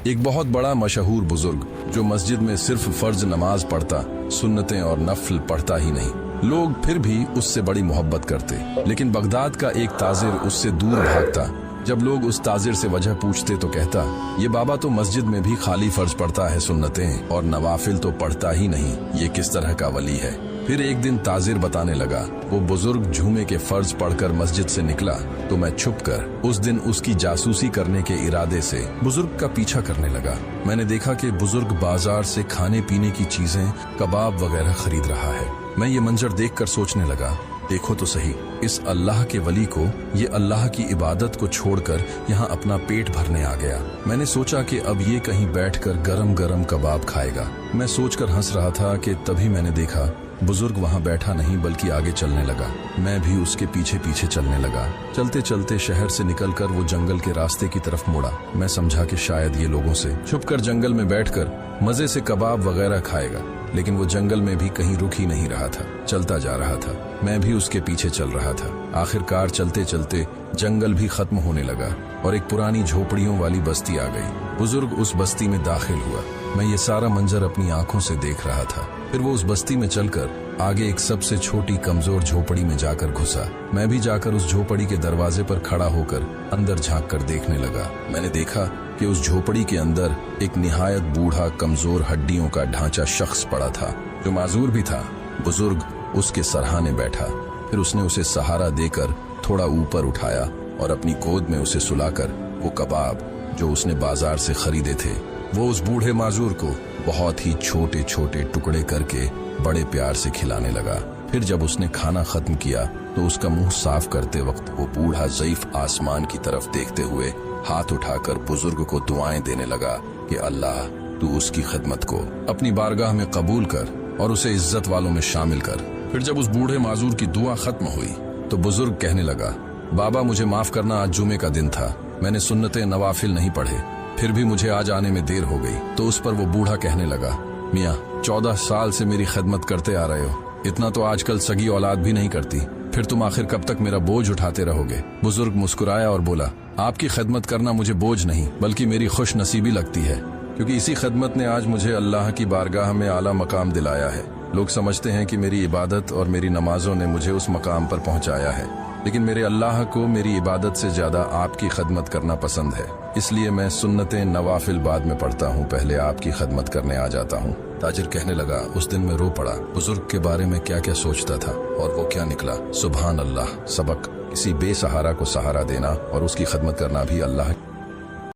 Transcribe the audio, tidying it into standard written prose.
ایک بہت بڑا مشہور بزرگ جو مسجد میں صرف فرض نماز پڑھتا، سنتیں اور نفل پڑھتا ہی نہیں، لوگ پھر بھی اس سے بڑی محبت کرتے، لیکن بغداد کا ایک تاجر اس سے دور بھاگتا۔ جب لوگ اس تاجر سے وجہ پوچھتے تو کہتا، یہ بابا تو مسجد میں بھی خالی فرض پڑھتا ہے، سنتیں اور نوافل تو پڑھتا ہی نہیں، یہ کس طرح کا ولی ہے؟ پھر ایک دن تاجر بتانے لگا، وہ بزرگ جمعے کے فرض پڑھ کر مسجد سے نکلا تو میں چھپ کر اس دن اس کی جاسوسی کرنے کے ارادے سے بزرگ کا پیچھا کرنے لگا۔ میں نے دیکھا کہ بزرگ بازار سے کھانے پینے کی چیزیں، کباب وغیرہ خرید رہا ہے۔ میں یہ منظر دیکھ کر سوچنے لگا، دیکھو تو صحیح، اس اللہ کے ولی کو یہ اللہ کی عبادت کو چھوڑ کر یہاں اپنا پیٹ بھرنے آ گیا۔ میں نے سوچا کہ اب یہ کہیں بیٹھ کر گرم گرم کباب کھائے گا۔ میں سوچ کر ہنس رہا تھا کہ تبھی میں نے دیکھا بزرگ وہاں بیٹھا نہیں بلکہ آگے چلنے لگا۔ میں بھی اس کے پیچھے پیچھے چلنے لگا۔ چلتے چلتے شہر سے نکل کر وہ جنگل کے راستے کی طرف مڑا۔ میں سمجھا کہ شاید یہ لوگوں سے چھپ کر جنگل میں بیٹھ کر مزے سے کباب وغیرہ کھائے گا، لیکن وہ جنگل میں بھی کہیں رک ہی نہیں رہا تھا، چلتا جا رہا تھا۔ میں بھی اس کے پیچھے چل رہا تھا۔ آخر کار چلتے چلتے جنگل بھی ختم ہونے لگا اور ایک پرانی جھوپڑیوں والی بستی آ گئی۔ بزرگ اس بستی میں داخل ہوا۔ میں یہ سارا منظر اپنی آنکھوں سے دیکھ رہا تھا۔ پھر وہ اس بستی میں چل کر آگے ایک سب سے چھوٹی کمزور جھوپڑی میں جا کر گھسا۔ میں بھی جا کر اس جھوپڑی کے دروازے پر کھڑا ہو کر اندر جھانک کر دیکھنے لگا۔ میں نے دیکھا کہ اس جھوپڑی کے اندر ایک نہایت بوڑھا کمزور ہڈیوں کا ڈھانچہ شخص پڑا تھا جو معذور بھی تھا۔ بزرگ اس کے سرہانے بیٹھا۔ پھر اس نے اسے سہارا دے کر تھوڑا اوپر اٹھایا اور اپنی گود میں اسے سلا کر وہ کباب جو اس نے بازار سے خریدے تھے وہ اس بوڑھے معذور کو بہت ہی چھوٹے چھوٹے ٹکڑے کر کے بڑے پیار سے کھلانے لگا۔ پھر جب اس نے کھانا ختم کیا تو اس کا منہ صاف کرتے وقت وہ بوڑھا ضعیف آسمان کی طرف دیکھتے ہوئے ہاتھ اٹھا کر بزرگ کو دعائیں دینے لگا کہ اللہ تو اس کی خدمت کو اپنی بارگاہ میں قبول کر اور اسے عزت والوں میں شامل کر۔ پھر جب اس بوڑھے معذور کی دعا ختم ہوئی تو بزرگ کہنے لگا، بابا مجھے معاف کرنا، آج جمعے کا دن تھا، میں نے سنتیں نوافل نہیں پڑھے، پھر بھی مجھے آج آنے میں دیر ہو گئی۔ تو اس پر وہ بوڑھا کہنے لگا، میاں 14 سال سے میری خدمت کرتے آ رہے ہو، اتنا تو آج کل سگی اولاد بھی نہیں کرتی، پھر تم آخر کب تک میرا بوجھ اٹھاتے رہو گے؟ بزرگ مسکرایا اور بولا، آپ کی خدمت کرنا مجھے بوجھ نہیں بلکہ میری خوش نصیبی لگتی ہے، کیونکہ اسی خدمت نے آج مجھے اللہ کی بارگاہ میں اعلیٰ مقام دلایا ہے۔ لوگ سمجھتے ہیں کہ میری عبادت اور میری نمازوں نے مجھے اس مقام پر پہنچایا ہے، لیکن میرے اللہ کو میری عبادت سے زیادہ آپ کی خدمت کرنا پسند ہے، اس لیے میں سنتیں نوافل بعد میں پڑھتا ہوں، پہلے آپ کی خدمت کرنے آ جاتا ہوں۔ تاجر کہنے لگا، اس دن میں رو پڑا، بزرگ کے بارے میں کیا کیا سوچتا تھا اور وہ کیا نکلا۔ سبحان اللہ، سبق، کسی بے سہارا کو سہارا دینا اور اس کی خدمت کرنا بھی اللہ